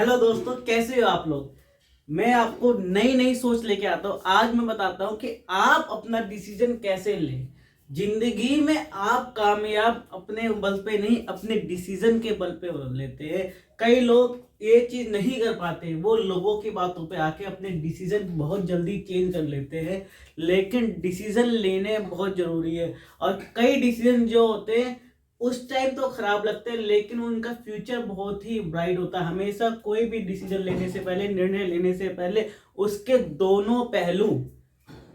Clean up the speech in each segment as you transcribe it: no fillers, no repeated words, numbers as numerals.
Hello दोस्तों, कैसे हो आप लोग। मैं आपको नई नई सोच लेके आता हूँ। आज मैं बताता हूँ कि आप अपना डिसीजन कैसे लें। जिंदगी में आप कामयाब अपने बल पे नहीं, अपने डिसीजन के बल पे लेते हैं। कई लोग ये चीज नहीं कर पाते, वो लोगों की बातों पे आके अपने डिसीजन बहुत जल्दी चेंज कर लेते हैं। लेकिन डिसीजन लेने बहुत जरूरी है। और कई डिसीजन जो होते हैं उस टाइम तो खराब लगते हैं, लेकिन उनका फ्यूचर बहुत ही ब्राइट होता है। हमेशा कोई भी डिसीजन लेने से पहले, निर्णय लेने से पहले उसके दोनों पहलू,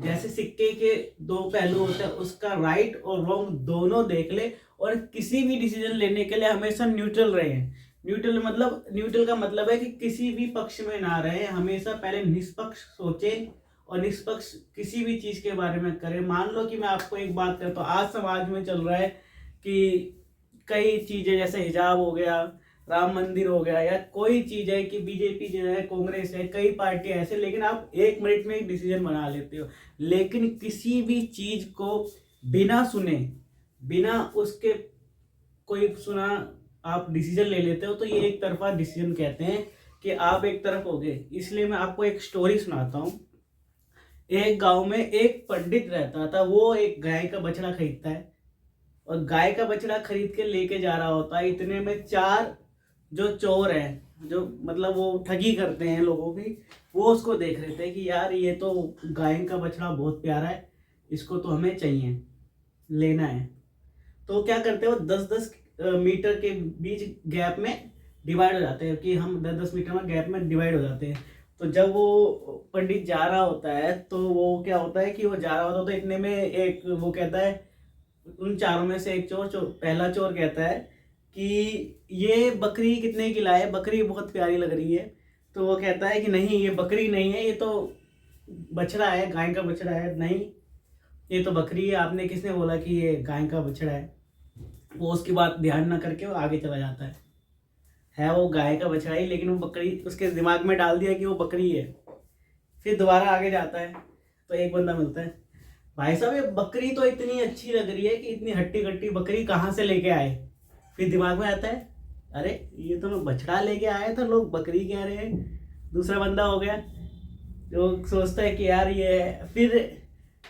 जैसे सिक्के के दो पहलू होते हैं, उसका राइट और रॉन्ग दोनों देख ले। और किसी भी डिसीजन लेने के लिए हमेशा न्यूट्रल रहे। न्यूट्रल का मतलब है कि किसी भी पक्ष में ना रहे, हमेशा पहले निष्पक्ष सोचे और निष्पक्ष किसी भी चीज के बारे में करें। मान लो कि मैं आपको एक बात करता हूँ, आज समाज में चल रहा है कि कई चीजें, जैसे हिजाब हो गया, राम मंदिर हो गया, या कोई चीज है कि बीजेपी जो है, कांग्रेस है, कई पार्टियां ऐसे, लेकिन आप एक मिनट में एक डिसीजन बना लेते हो। लेकिन किसी भी चीज को बिना सुने, बिना उसके कोई सुना आप डिसीजन ले लेते हो, तो ये एक तरफा डिसीजन कहते हैं कि आप एक तरफ हो गए। इसलिए मैं आपको एक स्टोरी सुनाता हूँ। एक गांव में एक पंडित रहता था। वो एक गाय का बछड़ा खरीदता है और गाय का बछड़ा खरीद के लेके जा रहा होता है। इतने में चार जो चोर हैं, जो मतलब वो ठगी करते हैं लोगों की, वो उसको देख रहे थे कि यार ये तो गाय का बछड़ा बहुत प्यारा है, इसको तो हमें चाहिए, लेना है। तो क्या करते हैं, वो 10-10 मीटर के बीच गैप में डिवाइड हो जाते हैं, कि हम 10-10 मीटर में गैप में डिवाइड हो जाते हैं। तो जब वो पंडित जा रहा होता है, तो वो क्या होता है कि वो जा रहा होता है, तो इतने में एक वो कहता है, उन चारों में से एक पहला चोर कहता है कि ये बकरी कितने की लाए, बकरी बहुत प्यारी लग रही है। तो वो कहता है कि नहीं, ये बकरी नहीं है, ये तो बछड़ा है, गाय का बछड़ा है। नहीं, ये तो बकरी है, आपने किसने बोला कि ये गाय का बछड़ा है। वो उसकी बात ध्यान ना करके वो आगे चला जाता है वो गाय का बछड़ा ही, लेकिन वो बकरी उसके दिमाग में डाल दिया कि वो बकरी है। फिर दोबारा आगे जाता है, तो एक बंदा मिलता है, भाई साहब ये बकरी तो इतनी अच्छी लग रही है कि इतनी हट्टी कट्टी बकरी कहाँ से लेके आए। फिर दिमाग में आता है, अरे ये तो मैं बछड़ा लेके आया था, लोग बकरी कह रहे हैं। दूसरा बंदा हो गया जो सोचता है कि यार ये है। फिर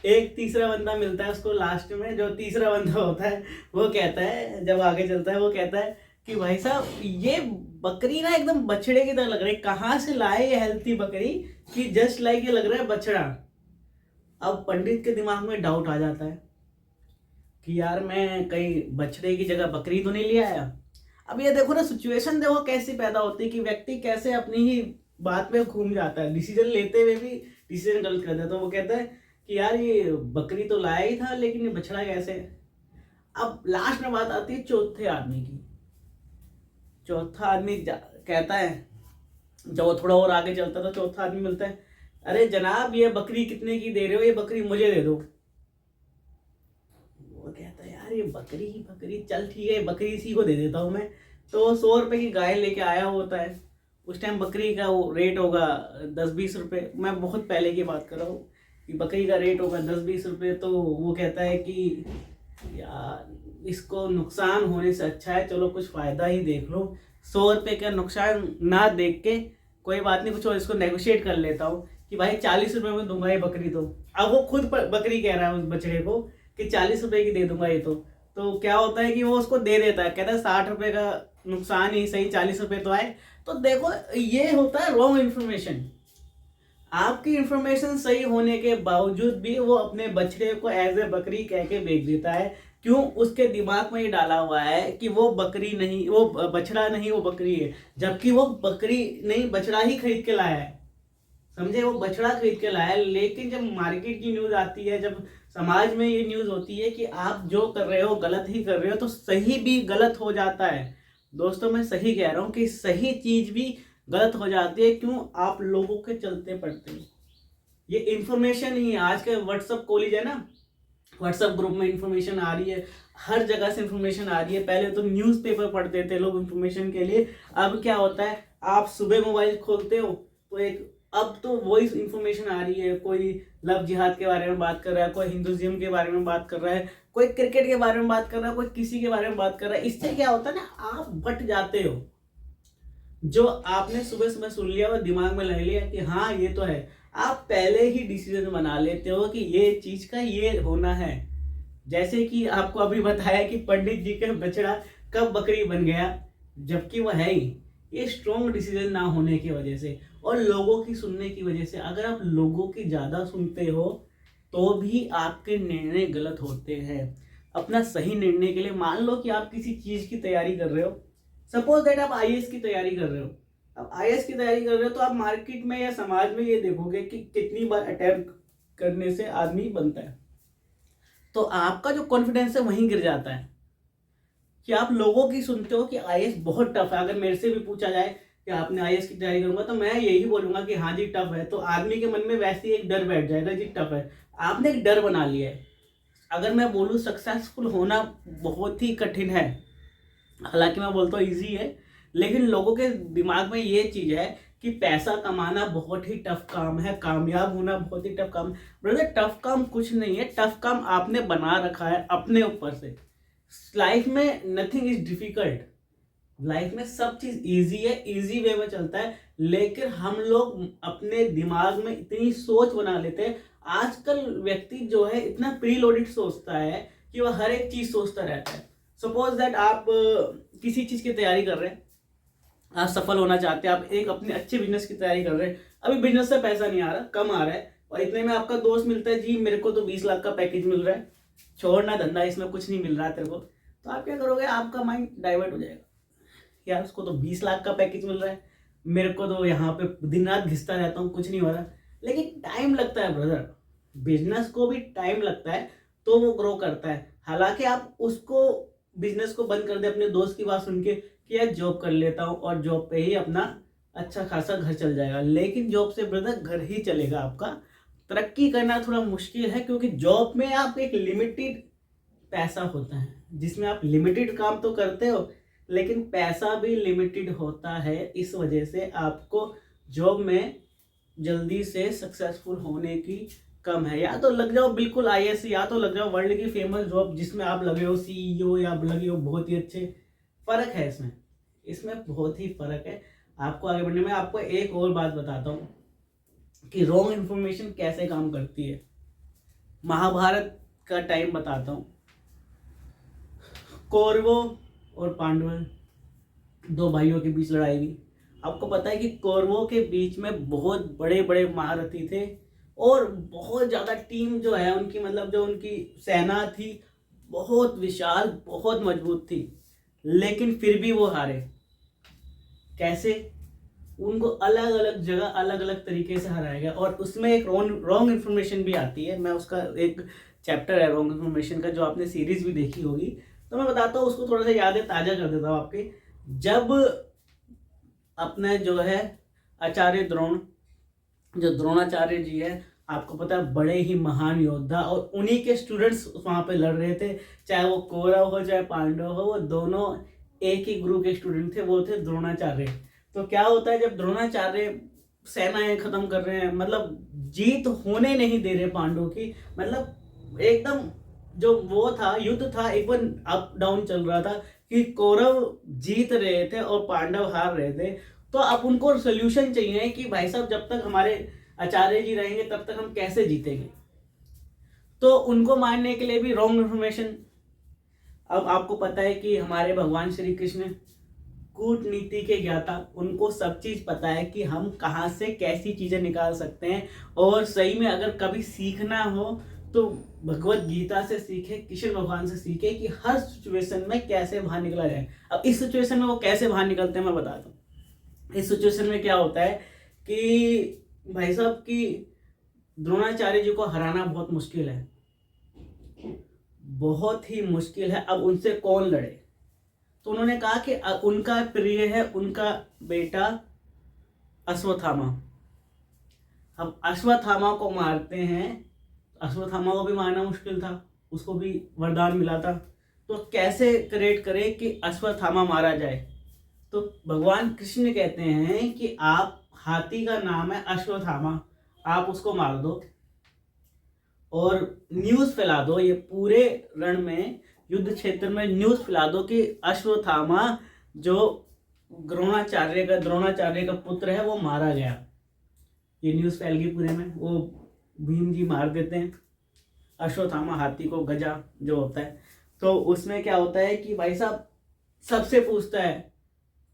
एक तीसरा बंदा मिलता है उसको लास्ट में। जो तीसरा बंदा होता है वो कहता है, जब आगे चलता है, वो कहता है कि भाई साहब ये बकरी ना एकदम बछड़े की तरह लग रही है, कहाँ से लाए ये हेल्थी बकरी, कि जस्ट लाइक ये लग रहा है बछड़ा। अब पंडित के दिमाग में डाउट आ जाता है कि यार मैं कहीं बछड़े की जगह बकरी तो नहीं ले आया। अब ये देखो ना, सिचुएशन देखो कैसी पैदा होती है कि व्यक्ति कैसे अपनी ही बात में घूम जाता है, डिसीजन लेते हुए भी डिसीजन गलत कर देता है। तो वो कहता है कि यार ये बकरी तो लाया ही था, लेकिन ये बछड़ा कैसे है। अब लास्ट में बात आती है चौथे आदमी की। चौथा आदमी कहता है, जब वो थोड़ा और आगे चलता है तो चौथा आदमी मिलता है, अरे जनाब ये बकरी कितने की दे रहे हो, ये बकरी मुझे दे दो। वो कहता है यार ये बकरी बकरी, चल ठीक है बकरी इसी को दे देता हूँ मैं। तो 100 रुपए की गाय लेके आया होता है। उस टाइम बकरी का वो रेट होगा 10-20 रुपए, मैं बहुत पहले की बात कर रहा हूँ, कि बकरी का रेट होगा 10-20 रुपए। तो वो कहता है कि यार इसको नुकसान होने से अच्छा है, चलो कुछ फायदा ही देख लो। 100 रुपए का नुकसान ना देख के कोई बात नहीं, कुछ और इसको नेगोशिएट कर लेता हूँ कि भाई 40 रुपए में दूंगा ये बकरी। तो अब वो खुद बकरी कह रहा है उस बछड़े को कि 40 रुपए की दे दूंगा ये तो क्या होता है कि वो उसको दे देता है, कहता है 60 रुपए का नुकसान ही सही, 40 रुपए तो आए। तो देखो ये होता है रॉन्ग इन्फॉर्मेशन। आपकी इंफॉर्मेशन सही होने के बावजूद भी वो अपने बछड़े को एज ए बकरी कह के बेच देता है। क्यों? उसके दिमाग में ये डाला हुआ है कि वो बकरी नहीं, वो बछड़ा नहीं, वो बकरी है। जबकि वो बकरी नहीं, बछड़ा ही खरीद के लाया है। समझे? वो बछड़ा खरीद के लाया है। लेकिन जब मार्केट की न्यूज आती है, जब समाज में ये न्यूज होती है कि आप जो कर रहे हो गलत ही कर रहे हो, तो सही भी गलत हो जाता है। दोस्तों मैं सही कह रहा हूँ कि सही चीज भी गलत हो जाती है। क्यों? आप लोगों के चलते पड़ते। ये इंफॉर्मेशन ही है। आज के व्हाट्सअप कॉलेज है ना, व्हाट्सएप ग्रुप में इंफॉर्मेशन आ रही है, हर जगह से इंफॉर्मेशन आ रही है। पहले तो न्यूज़पेपर पढ़ते थे लोग इंफॉर्मेशन के लिए। अब क्या होता है, आप सुबह मोबाइल खोलते हो तो एक, अब तो वॉइस इंफॉर्मेशन आ रही है। कोई लव जिहाद के बारे में बात कर रहा है, कोई हिंदुइज्म के बारे में बात कर रहा है, कोई क्रिकेट के बारे में बात कर रहा है, कोई किसी के बारे में बात कर रहा है। इससे क्या होता है ना, आप बट जाते हो। जो आपने सुबह सुबह सुन लिया और दिमाग में ले लिया कि हाँ ये तो है, आप पहले ही डिसीजन बना लेते हो कि ये चीज का ये होना है। जैसे कि आपको अभी बताया कि पंडित जी का बछड़ा कब बकरी बन गया, जबकि वह है ही। ये स्ट्रॉन्ग डिसीजन ना होने की वजह से और लोगों की सुनने की वजह से। अगर आप लोगों की ज़्यादा सुनते हो तो भी आपके निर्णय गलत होते हैं। अपना सही निर्णय के लिए, मान लो कि आप किसी चीज़ की तैयारी कर रहे हो, सपोज दैट आप आईएएस की तैयारी कर रहे हो। अब आईएएस की तैयारी कर रहे हो तो आप मार्केट में या समाज में ये देखोगे कि कितनी बार अटेम्प्ट करने से आदमी बनता है, तो आपका जो कॉन्फिडेंस है वहीं गिर जाता है कि आप लोगों की सुनते हो कि आईएएस बहुत टफ है। अगर मेरे से भी पूछा जाए कि आपने आईएएस की तैयारी करूंगा तो मैं यही बोलूंगा कि हाँ जी टफ है, तो आदमी के मन में वैसे ही एक डर बैठ जाएगा जी टफ है। आपने एक डर बना लिया है। अगर मैं बोलूँ सक्सेसफुल होना बहुत ही कठिन है, हालांकि मैं बोलता हूँ ईजी है, लेकिन लोगों के दिमाग में ये चीज़ है कि पैसा कमाना बहुत ही टफ काम है, कामयाब होना बहुत ही टफ काम। ब्रदर टफ काम कुछ नहीं है, टफ काम आपने बना रखा है अपने ऊपर से। लाइफ में नथिंग इज डिफिकल्ट, लाइफ में सब चीज इजी है, इजी वे में चलता है। लेकिन हम लोग अपने दिमाग में इतनी सोच बना लेते हैं। आजकल व्यक्ति जो है इतना प्री लोडेड सोचता है कि वह हर एक चीज सोचता रहता है। सपोज दैट आप किसी चीज की तैयारी कर रहे हैं, आप सफल होना चाहते हैं, आप एक अपने अच्छे बिजनेस की तैयारी कर रहे हैं, अभी बिजनेस से पैसा नहीं आ रहा, कम आ रहा है, और इतने में आपका दोस्त मिलता है, जी मेरे को तो 20 लाख का पैकेज मिल रहा है, छोड़ना धंधा, इसमें कुछ नहीं मिल रहा तेरे को। तो आप क्या करोगे, आपका माइंड डाइवर्ट हो जाएगा, यार उसको तो 20 लाख का पैकेज मिल रहा है, मेरे को तो यहाँ पे दिन रात घिसता रहता हूँ, कुछ नहीं हो रहा। लेकिन टाइम लगता है ब्रदर, बिजनेस को भी टाइम लगता है तो वो ग्रो करता है। हालांकि आप उसको बिजनेस को बंद कर दे अपने दोस्त की बात सुन के कि यार जॉब कर लेता हूँ और जॉब पे ही अपना अच्छा खासा घर चल जाएगा, लेकिन जॉब से ब्रदर घर ही चलेगा आपका। तरक्की करना थोड़ा मुश्किल है क्योंकि जॉब में आप एक लिमिटेड पैसा होता है जिसमें आप लिमिटेड काम तो करते हो, लेकिन पैसा भी लिमिटेड होता है। इस वजह से आपको जॉब में जल्दी से सक्सेसफुल होने की कम है। या तो लग जाओ बिल्कुल आईएएस, या तो लग जाओ वर्ल्ड की फेमस जॉब जिसमें आप लगे हो सीईओ या लगे हो बहुत ही अच्छे। फर्क है इसमें, इसमें बहुत ही फर्क है। आपको आगे बढ़ने में आपको एक और बात बताता हूँ कि रॉन्ग इन्फॉर्मेशन कैसे काम करती है। महाभारत का टाइम बताता हूँ। कौरवों और पांडवों दो भाइयों के बीच लड़ाई हुई। आपको पता है कि कौरवों के बीच में बहुत बड़े बड़े महारथी थे और बहुत ज़्यादा टीम जो है उनकी, मतलब जो उनकी सेना थी बहुत विशाल, बहुत मजबूत थी, लेकिन फिर भी वो हारे। कैसे? उनको अलग अलग जगह अलग अलग तरीके से हराया गया। और उसमें एक रॉन्ग इन्फॉर्मेशन भी आती है, मैं उसका एक चैप्टर है रॉन्ग इन्फॉर्मेशन का, जो आपने सीरीज भी देखी होगी, तो मैं बताता हूँ उसको, थोड़ा सा यादें ताज़ा कर देता हूँ आपके। जब अपने जो है आचार्य द्रोण, जो द्रोणाचार्य जी है, आपको पता है बड़े ही महान योद्धा, और उन्हीं के स्टूडेंट्स वहाँ पे लड़ रहे थे, चाहे वो कौरव हो चाहे पांडव हो, वो दोनों एक ही गुरु के स्टूडेंट थे, वो थे द्रोणाचार्य। तो क्या होता है जब द्रोणाचार्य सेनाएं खत्म कर रहे हैं, मतलब जीत होने नहीं दे रहे पांडवों की, मतलब एकदम जो वो था युद्ध था, एक बार अप डाउन चल रहा था कि कौरव जीत रहे थे और पांडव हार रहे थे। तो अब उनको सोल्यूशन चाहिए कि भाई साहब जब तक हमारे आचार्य जी रहेंगे तब तक हम कैसे जीतेंगे। तो उनको मारने के लिए भी रॉन्ग इन्फॉर्मेशन। अब आपको पता है कि हमारे भगवान श्री कृष्ण कूटनीति के ज्ञाता, उनको सब चीज पता है कि हम कहाँ से कैसी चीजें निकाल सकते हैं। और सही में अगर कभी सीखना हो तो भगवत गीता से सीखे, कृष्ण भगवान से सीखे कि हर सिचुएशन में कैसे बाहर निकला जाए। अब इस सिचुएशन में वो कैसे बाहर निकलते हैं मैं बताता हूँ। इस सिचुएशन में क्या होता है कि भाई साहब की द्रोणाचार्य जी को हराना बहुत मुश्किल है, बहुत ही मुश्किल है। अब उनसे कौन लड़े? तो उन्होंने कहा कि उनका प्रिय है उनका बेटा अश्वत्थामा। अब अश्वत्थामा को मारते हैं, अश्वत्थामा को भी मारना मुश्किल था, उसको भी वरदान मिला था, तो कैसे क्रिएट करें कि अश्वत्थामा मारा जाए। तो भगवान कृष्ण कहते हैं कि आप, हाथी का नाम है अश्वत्थामा, आप उसको मार दो और न्यूज़ फैला दो, ये पूरे रण में युद्ध क्षेत्र में न्यूज़ फैला दो कि अश्वत्थामा जो द्रोणाचार्य का पुत्र है वो मारा गया। ये न्यूज़ फैल गई पूरे में, वो भीम जी मार देते हैं अश्वत्थामा हाथी को, गजा जो होता है। तो उसमें क्या होता है कि भाई साहब सबसे पूछता है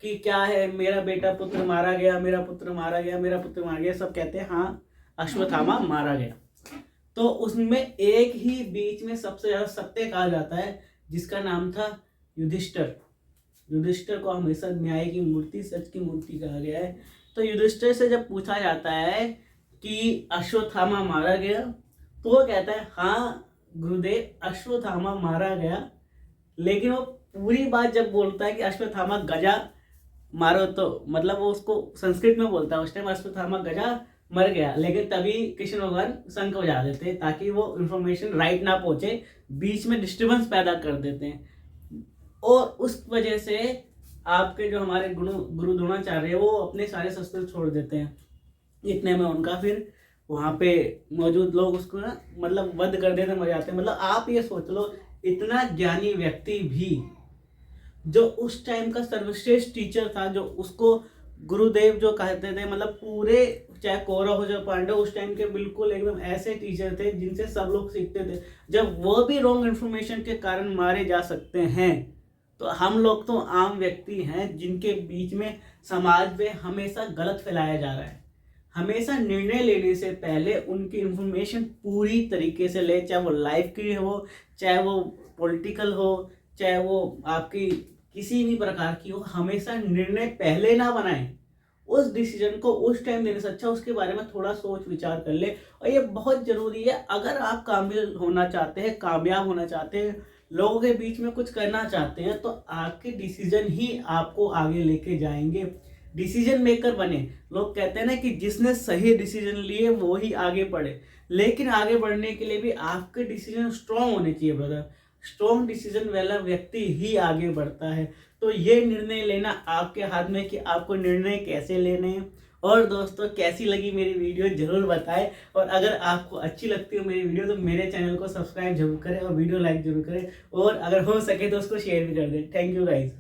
कि क्या है, मेरा बेटा पुत्र मारा गया, मेरा पुत्र मारा गया, मेरा पुत्र मारा गया। सब कहते हैं हाँ अश्वत्थामा मारा गया। तो उसमें एक ही बीच में सबसे ज्यादा सत्य कहा जाता है जिसका नाम था युधिष्ठिर। युधिष्ठिर को हमेशा न्याय की मूर्ति, सच की मूर्ति कहा गया है। तो युधिष्ठिर से जब पूछा जाता है कि अश्वत्थामा मारा गया, तो वो कहता है हाँ गुरुदेव अश्वत्थामा मारा गया। लेकिन वो पूरी बात जब बोलता है कि अश्वत्थामा गजा मारो, तो मतलब वो उसको संस्कृत में बोलता है उस टाइम, अश्वत्थामा गजा मर गया। लेकिन तभी कृष्ण भगवान शंख बजा देते हैं ताकि वो इंफॉर्मेशन राइट ना पहुंचे, बीच में डिस्टर्बेंस पैदा कर देते हैं। और उस वजह से आपके जो हमारे गुरु द्रोणाचार्य वो अपने सारे शस्त्र छोड़ देते हैं। इतने में उनका फिर वहाँ पे मौजूद लोग उसको ना मतलब वध कर देते, मर जाते हैं। मतलब आप ये सोच लो, इतना ज्ञानी व्यक्ति भी जो उस टाइम का सर्वश्रेष्ठ टीचर था, जो उसको गुरुदेव जो कहते थे, मतलब पूरे चाहे कौरव हो चाहे पांडव उस टाइम के बिल्कुल एकदम ऐसे टीचर थे जिनसे सब लोग सीखते थे। जब वो भी रॉन्ग इन्फॉर्मेशन के कारण मारे जा सकते हैं, तो हम लोग तो आम व्यक्ति हैं जिनके बीच में समाज में हमेशा गलत फैलाया जा रहा है। हमेशा निर्णय लेने से पहले उनकी इन्फॉर्मेशन पूरी तरीके से ले, चाहे वो लाइफ की हो, चाहे वो पॉलिटिकल हो, चाहे वो आपकी किसी भी प्रकार की हो। हमेशा निर्णय पहले ना बनाएं, उस डिसीजन को उस टाइम देने से अच्छा उसके बारे में थोड़ा सोच विचार कर ले। और ये बहुत ज़रूरी है अगर आप कामयाब होना चाहते हैं, लोगों के बीच में कुछ करना चाहते हैं, तो आपके डिसीजन ही आपको आगे लेके जाएंगे। डिसीजन मेकर बने। लोग कहते हैं ना कि जिसने सही डिसीजन लिए वो ही आगे बढ़े, लेकिन आगे बढ़ने के लिए भी आपके डिसीजन स्ट्रॉन्ग होने चाहिए ब्रदर। स्ट्रॉन्ग डिसीजन वाला व्यक्ति ही आगे बढ़ता है। तो ये निर्णय लेना आपके हाथ में कि आपको निर्णय कैसे लेने हैं। और दोस्तों कैसी लगी मेरी वीडियो जरूर बताएं, और अगर आपको अच्छी लगती हो मेरी वीडियो तो मेरे चैनल को सब्सक्राइब जरूर करें और वीडियो लाइक जरूर करें, और अगर हो सके तो उसको शेयर भी कर दें। Thank you guys.